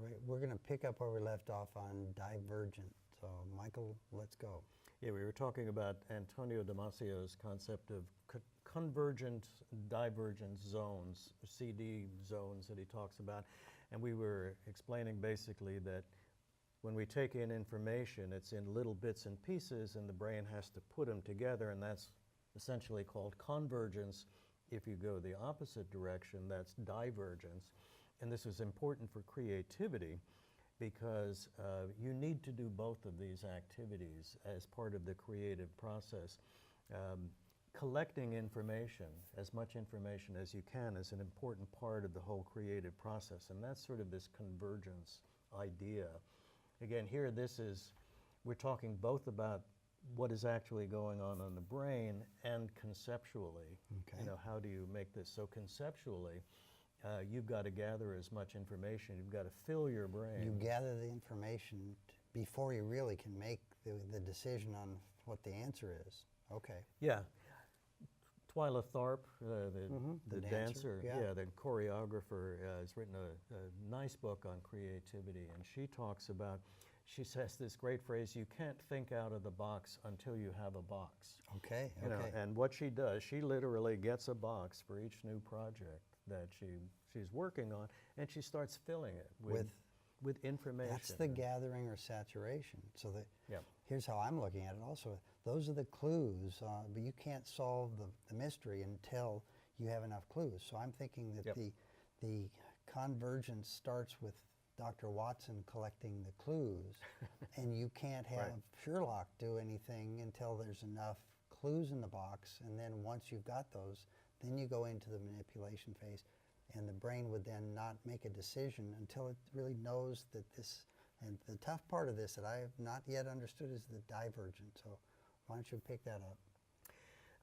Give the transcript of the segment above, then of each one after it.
All right, we're going to pick up where we left off on Divergent. So, Michael, let's go. Yeah, we were talking about Antonio Damasio's concept of convergent divergent zones, CD zones that he talks about. And we were explaining basically that when we take in information, it's in little bits and pieces, and the brain has to put them together, and that's essentially called convergence. If you go the opposite direction, that's divergence. And this is important for creativity because you need to do both of these activities as part of the creative process. Collecting information, as much information as you can, is an important part of the whole creative process, and that's sort of this convergence idea. Again, here we're talking both about what is actually going on in the brain and conceptually. Okay. You know, how do you make this? So conceptually, you've got to gather as much information. You've got to fill your brain. You gather the information before you really can make the decision on what the answer is. Okay. Yeah. Twyla Tharp, the dancer, yeah. The choreographer, has written a nice book on creativity, and she talks about, she says this great phrase, you can't think out of the box until you have a box. Okay, You know, and what she does, she literally gets a box for each new project that she's working on, and she starts filling it with information. That's the gathering or saturation. So Yep. Here's how I'm looking at it also. Those are the clues, but you can't solve the mystery until you have enough clues. So I'm thinking that Yep. the convergence starts with Dr. Watson collecting the clues, and you can't have Right. Sherlock do anything until there's enough clues in the box, and then once you've got those, then you go into the manipulation phase. And the brain would then not make a decision until it really knows that this, and the tough part of this that I have not yet understood is the divergent. So why don't you pick that up?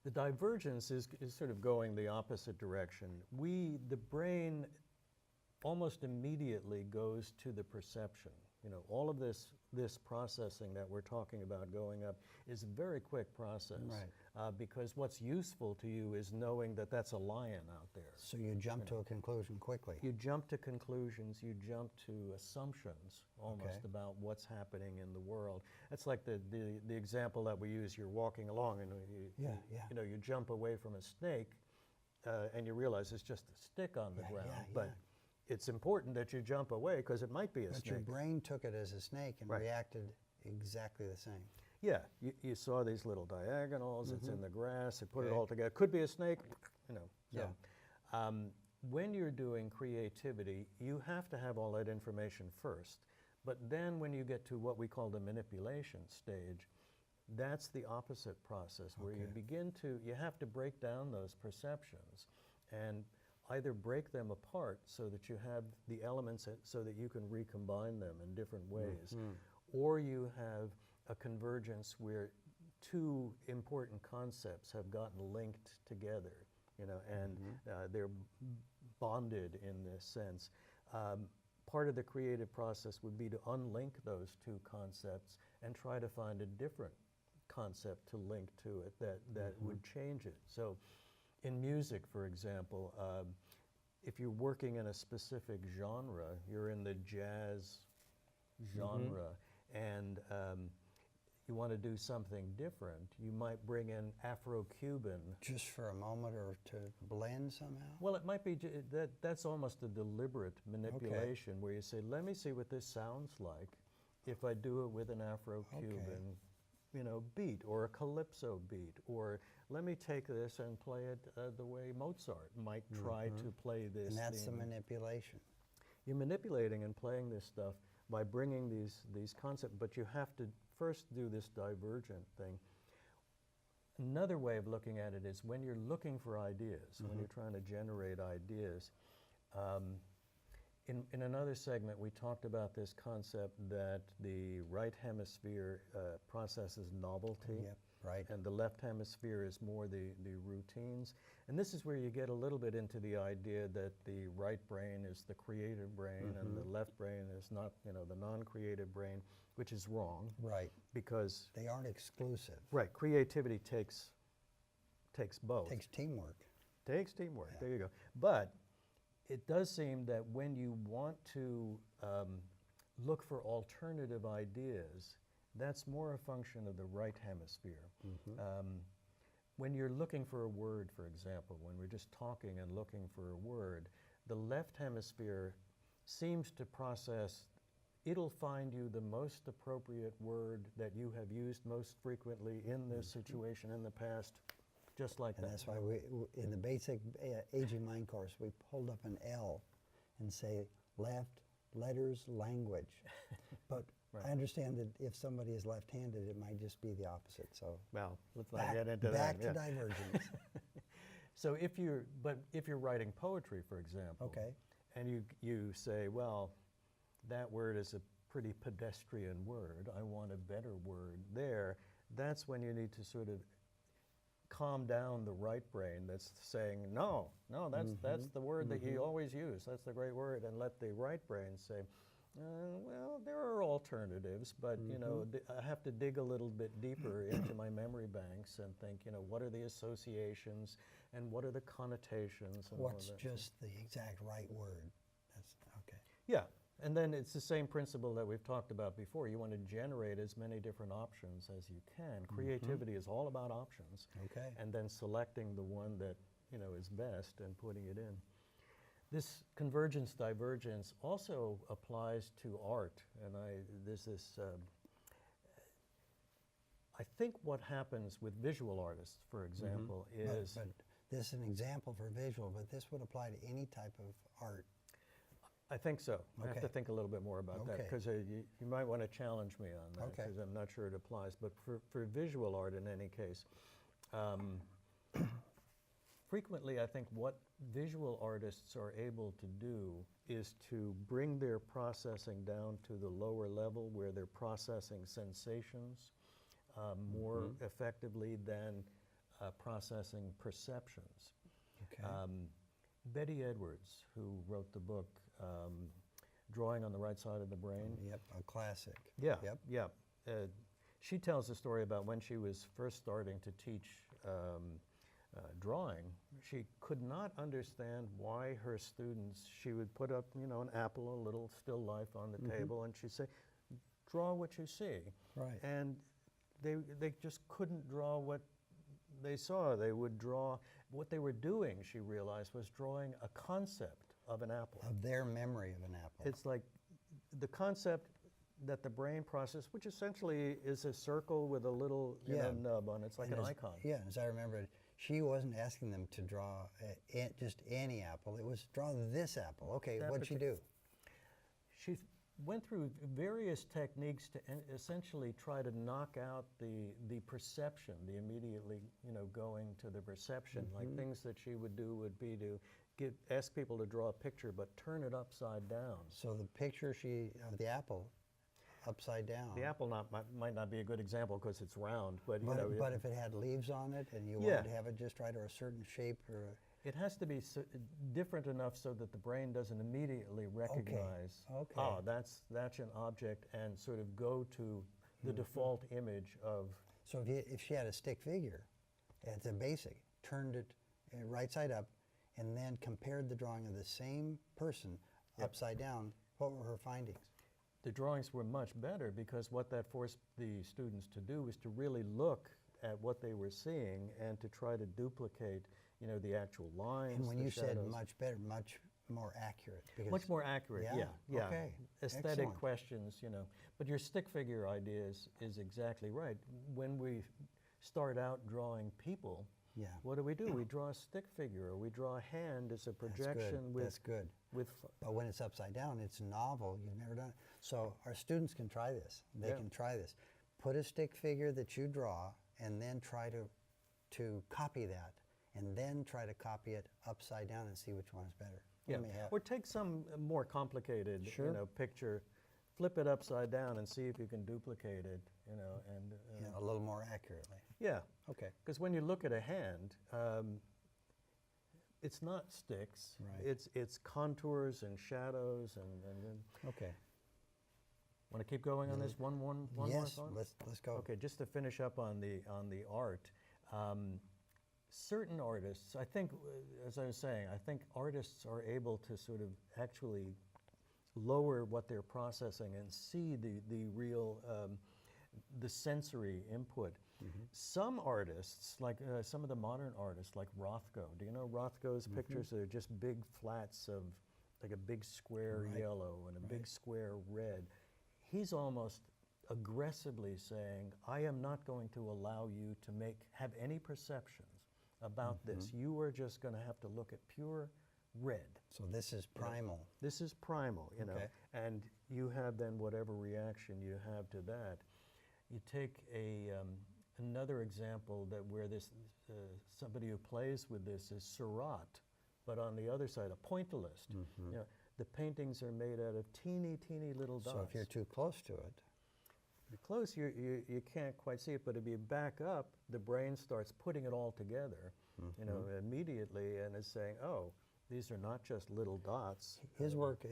The divergence is sort of going the opposite direction. The brain almost immediately goes to the perception. You know, all of this processing that we're talking about going up is a very quick process. Right. Because what's useful to you is knowing that that's a lion out there. So you jump to a conclusion quickly. You jump to conclusions, you jump to assumptions almost Okay. about what's happening in the world. That's like the example that we use, you're walking along and you know, you jump away from a snake and you realize it's just a stick on the ground. But it's important that you jump away because it might be a snake. But your brain took it as a snake and Right. reacted exactly the same. Yeah, you saw these little diagonals, it's in the grass, it put it all together. Could be a snake, you know. So, when you're doing creativity, you have to have all that information first. But then when you get to what we call the manipulation stage, that's the opposite process where you have to break down those perceptions and either break them apart so that you have the elements so that you can recombine them in different ways, or you have a convergence where two important concepts have gotten linked together, you know, and they're bonded in this sense. Part of the creative process would be to unlink those two concepts and try to find a different concept to link to it that would change it. So, in music, for example, if you're working in a specific genre, you're in the jazz genre, and you want to do something different, you might bring in Afro-Cuban. Just for a moment or to blend somehow? Well, it might be, that's almost a deliberate manipulation where you say, let me see what this sounds like if I do it with an Afro-Cuban you know, beat or a calypso beat, or let me take this and play it the way Mozart might try to play this. And that's the theme. manipulation. You're manipulating and playing this stuff by bringing these concepts, but you have to first do this divergent thing. Another way of looking at it is when you're looking for ideas, when you're trying to generate ideas. In another segment, we talked about this concept that the right hemisphere processes novelty, Yep, right. and the left hemisphere is more the routines. And this is where you get a little bit into the idea that the right brain is the creative brain and the left brain is not, you know, the non-creative brain, which is wrong. Right. Because They aren't exclusive. right, creativity takes both. Takes teamwork. Takes teamwork. There you go. But it does seem that when you want to look for alternative ideas, that's more a function of the right hemisphere. When you're looking for a word, for example, when we're just talking and looking for a word, the left hemisphere seems to process, it'll find you the most appropriate word that you have used most frequently in this situation in the past, just like that. And that's why we, in the basic Aging Mind course, we pulled up an L and say left, letters, language. But Right. I understand that if somebody is left-handed, it might just be the opposite. So Well, let's not get into that. back yeah. to divergence. So if you're writing poetry, for example, Okay. and you say, well, that word is a pretty pedestrian word, I want a better word there, that's when you need to sort of calm down the right brain that's saying, no, that's the word that you always use, that's the great word, and let the right brain say, well, there are alternatives, but you know, I have to dig a little bit deeper into my memory banks and think, you know, what are the associations and what are the connotations? And all of What's that just the exact right word? That's okay. Yeah, and then it's the same principle that we've talked about before. You want to generate as many different options as you can. Creativity is all about options. Okay. And then selecting the one that, you know, is best and putting it in. This convergence divergence also applies to art, and there's this. I think what happens with visual artists, for example, is But this is an example for visual, but this would apply to any type of art. I think so. I have to Okay. think a little bit more about that Okay. because you might want to challenge me on that Okay. because I'm not sure it applies. But for visual art, in any case, frequently I think what visual artists are able to do is to bring their processing down to the lower level where they're processing sensations more effectively than processing perceptions. Okay. Betty Edwards, who wrote the book Drawing on the Right Side of the Brain. Yep, a classic. Yeah, Yep. yeah. She tells a story about when she was first starting to teach drawing. She could not understand why her students, she would put up, you know, an apple, a little still life on the table, and she'd say, draw what you see. Right. And they just couldn't draw what they saw. They would draw, what they were doing, she realized, was drawing a concept of an apple. Of their memory of an apple. It's like the concept that the brain processes, which essentially is a circle with a little nub on it. It's like And an as- icon. Yeah, as I remember it, she wasn't asking them to draw just any apple. It was draw this apple. Okay, That what'd she do? She went through various techniques to essentially try to knock out the perception, the immediately, you know, going to the perception. Like things that she would do would be to ask people to draw a picture, but turn it upside down. So the picture of the apple upside down. The apple might not be a good example because it's round, but you know, But if it had leaves on it and you Yeah. wanted to have it just right or a certain shape or it has to be different enough so that the brain doesn't immediately recognize, Okay. oh, that's an object, and sort of go to the default image of. So if she had a stick figure, it's a basic, turned it right side up, and then compared the drawing of the same person upside down, what were her findings? The drawings were much better because what that forced the students to do was to really look at what they were seeing and to try to duplicate, you know, the actual lines. And when the you said shadows. much better, much more accurate. Because Much more accurate, yeah. Okay. Aesthetic Excellent. questions, you know. But your stick figure idea is exactly right. When we start out drawing people, Yeah. what do? We draw a stick figure, or we draw a hand as a projection with. That's good. With But when it's upside down, it's novel. You've never done it. So our students can try this. They Yeah. can try this. Put a stick figure that you draw, and then try to copy that, and then try to copy it upside down and see which one is better. yeah. Let me have- Or take some more complicated, Sure. you know, picture, flip it upside down and see if you can duplicate it, you know, and a little more accurately. yeah. Okay. Because when you look at a hand, it's not sticks. Right. It's contours and shadows and Okay. want to keep going on this one more Yes. thought? Let's go. Okay, just to finish up on the art. certain artists, I think, as I was saying, I think artists are able to sort of actually lower what they're processing and see the real, the sensory input. Some artists, like some of the modern artists, like Rothko. Do you know Rothko's pictures? They're just big flats of like a big square yellow and a big square red. He's almost aggressively saying, I am not going to allow you to have any perceptions about this. You are just going to have to look at pure red. So this is primal. This is primal, you know, and you have then whatever reaction you have to that. You take another example that where this somebody who plays with this is Seurat, but on the other side, a pointillist. You know, the paintings are made out of teeny, teeny little dots. So if you're too close to it, you're close, you can't quite see it, but if you back up, the brain starts putting it all together, you know, immediately, and is saying, oh, these are not just little dots. his work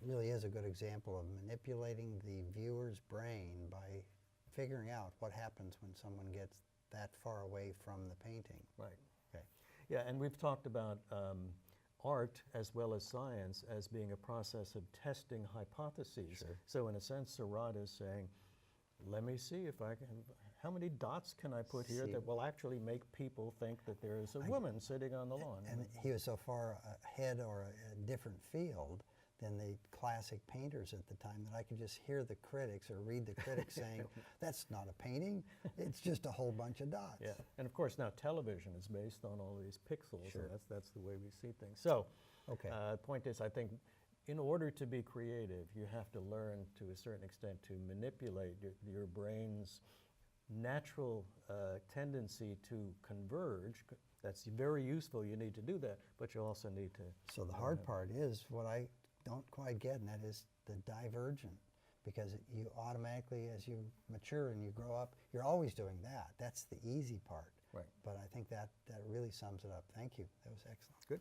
really is a good example of manipulating the viewer's brain by figuring out what happens when someone gets that far away from the painting. Right. Okay. Yeah, and we've talked about art as well as science as being a process of testing hypotheses. Sure. So in a sense, Seurat is saying, let me see if I can, how many dots can I put here that will actually make people think that there is a woman sitting on the lawn? And he was so far ahead or a different field than the classic painters at the time that I could just hear the critics or read the critics saying, that's not a painting, it's just a whole bunch of dots. Yeah, and of course now television is based on all these pixels, Sure. and that's the way we see things. So, Okay. The point is, I think in order to be creative, you have to learn to a certain extent to manipulate your brain's natural tendency to converge. That's very useful, you need to do that, but you also need to... So the hard part is what I don't quite get, and that is the divergent, because you automatically, as you mature and you grow up, you're always doing that. That's the easy part. Right. But I think that really sums it up. Thank you. That was excellent. Good.